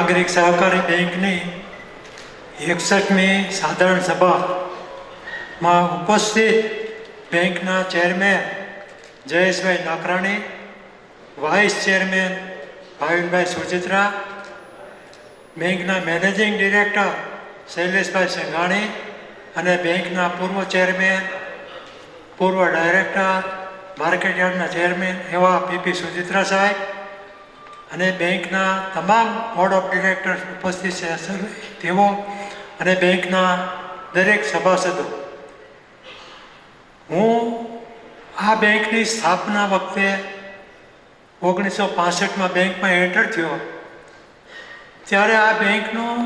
નાગરિક સહકારી બેંકની 61મી સાધારણ સભામાં ઉપસ્થિત બેંકના ચેરમેન જયેશભાઈ નાકરાણી, વાઇસ ચેરમેન ભાવિનભાઈ સુચિત્રા, બેંકના મેનેજિંગ ડિરેક્ટર શૈલેષભાઈ સંઘાણી અને બેંકના પૂર્વ ચેરમેન, પૂર્વ ડાયરેક્ટર, માર્કેટ યાર્ડના ચેરમેન એવા પીપી સુચિત્રા સાહેબ અને બેંકના તમામ બોર્ડ ઓફ ડિરેક્ટર્સ ઉપસ્થિત છે તેઓ અને બેંકના દરેક સભાસદો, હું આ બેંકની સ્થાપના વખતે 1965માં બેંકમાં એન્ટર થયો ત્યારે આ બેંકનું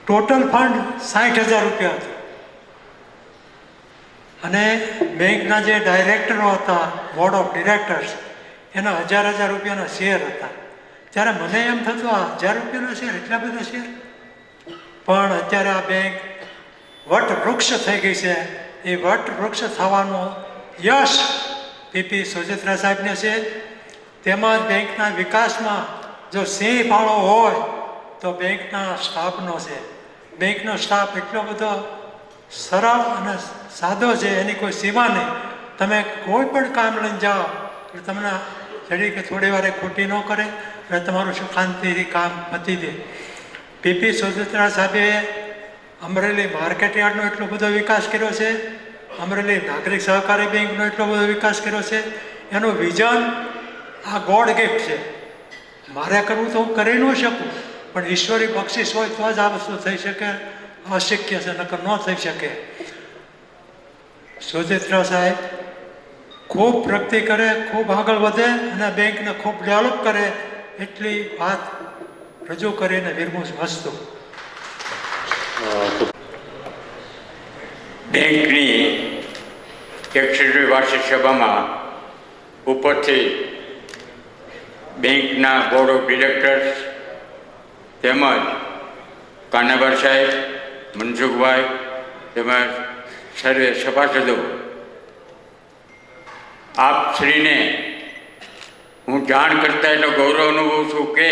ટોટલ ફંડ 60,000 રૂપિયા હતું અને બેંકના જે ડાયરેક્ટરો હતા, બોર્ડ ઓફ ડિરેક્ટર્સ, એના 1000 રૂપિયાના શેર હતા. ત્યારે મને એમ થતું આ 1000 રૂપિયાના શેર, એટલા બધા શેર, પણ અત્યારે આ બેંક વટ વૃક્ષ થઈ ગઈ છે. એ વટ વૃક્ષ થવાનો યશ પીપી સુચિત્રા સાહેબને છે. તેમજ બેંકના વિકાસમાં જો સિંહ ફાળો હોય તો બેંકના સ્ટાફનો છે. બેંકનો સ્ટાફ એટલો બધો સરળ અને સાદો છે, એની કોઈ સીમા નહીં. તમે કોઈ પણ કામ લઈને જાઓ એટલે તમને જડી કે થોડી વારે ખોટી ન કરે એટલે તમારું શાંતિથી કામ પતી દે. પીપી સુચિત્રા સાહેબે અમરેલી માર્કેટ યાર્ડનો એટલો બધો વિકાસ કર્યો છે, અમરેલી નાગરિક સહકારી બેંકનો એટલો બધો વિકાસ કર્યો છે. એનું વિઝન આ ગોડ ગિફ્ટ છે. મારે કરવું તો હું કરી ન શકું, પણ ઈશ્વરી બક્ષિસ હોય તો જ આ વસ્તુ થઈ શકે. અશક્ય છે, નકર ન થઈ શકે. સુચિત્રા સાહેબ ખૂબ પ્રગતિ કરે, ખૂબ આગળ વધે અને બેંકને ખૂબ ડેવલપ કરે એટલી વાત રજૂ કરીને વિરમું વસ્તુ. બેંકની 61મી વાર્ષિક સભામાં ઉપરથી બેંકના બોર્ડ ઓફ ડિરેક્ટર્સ તેમજ કાનાભાઈ સાહેબ, મનસુખભાઈ તેમજ સર્વે સભાસદો, આપ શ્રીને હું જાણ કરતા એટલો ગૌરવ અનુભવું છું કે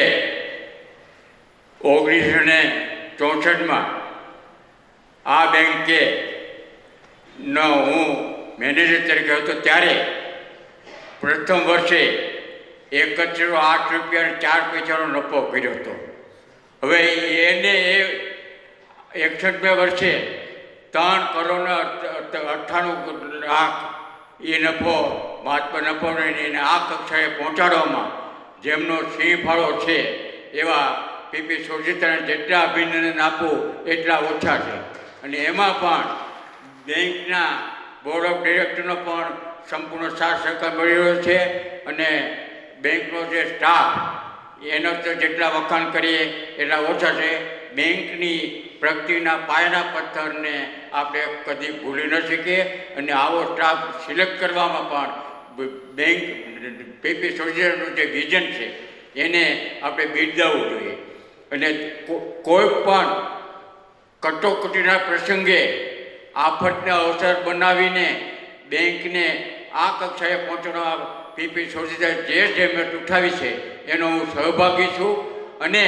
1964માં આ બેંકે હું મેનેજર તરીકે હતો ત્યારે પ્રથમ વર્ષે 108 રૂપિયા 4 પૈસાનો નફો કર્યો હતો. હવે એને એ 61 વર્ષે 3,98 લાખ એ નફો મહાત્મા નફોને એને આ કક્ષાએ પહોંચાડવામાં જેમનો સિંહ ફાળો છે એવા પીપી સુચિત્રાને જેટલા અભિનંદન આપું એટલા ઓછા છે. અને એમાં પણ બેંકના બોર્ડ ઓફ ડિરેક્ટરનો પણ સંપૂર્ણ સાથ સહકાર મળી રહ્યો છે અને બેંકનો જે સ્ટાફ એનો તો જેટલા વખાણ કરીએ એટલા ઓછા છે. બેંકની પ્રગતિના પાયાના પથ્થરને આપણે કદી ભૂલી ન શકીએ અને આવો સ્ટાફ સિલેક્ટ કરવામાં પણ બેંક પીપી સુચિત્રાનું જે વિઝન છે એને આપણે બિરદાવવું જોઈએ. અને કોઈ પણ કટોકટીના પ્રસંગે આફતને અવસર બનાવીને બેંકને આ કક્ષાએ પહોંચવા પીપી સુચિત્રાએ જે જહેમત ઉઠાવી છે એનો હું સહભાગી છું. અને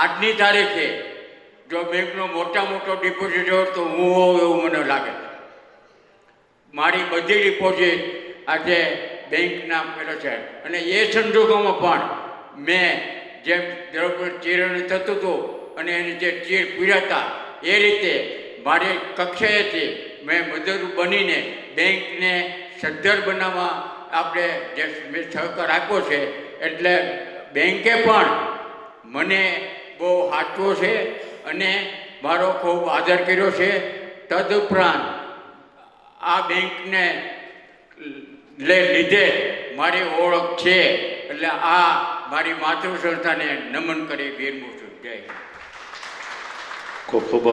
આજની તારીખે જો બેંકનો મોટો ડિપોઝિટ હોય તો હું હોઉં એવું મને લાગે છે. મારી બધી ડિપોઝિટ આજે બેંકના પેલો છે અને એ સંજોગોમાં પણ મેં જેમ દરરોજ ચીરણી થતું હતું અને એની જે ચીર પીડાતા એ રીતે મારી કક્ષાએથી મેં મદદરૂપ બનીને બેંકને સદ્ધર બનાવવા આપણે જે મેં સહકાર આપ્યો છે. એટલે બેંકે પણ મને બહુ સાચવો છે અને મારો ખૂબ આદર કર્યો છે. તદુપરાંત આ બેંકને લીધે મારી ઓળખ છે. એટલે આ મારી માતૃ સંસ્થાને નમન કરી વિરમું છું. જય. ખૂબ ખૂબ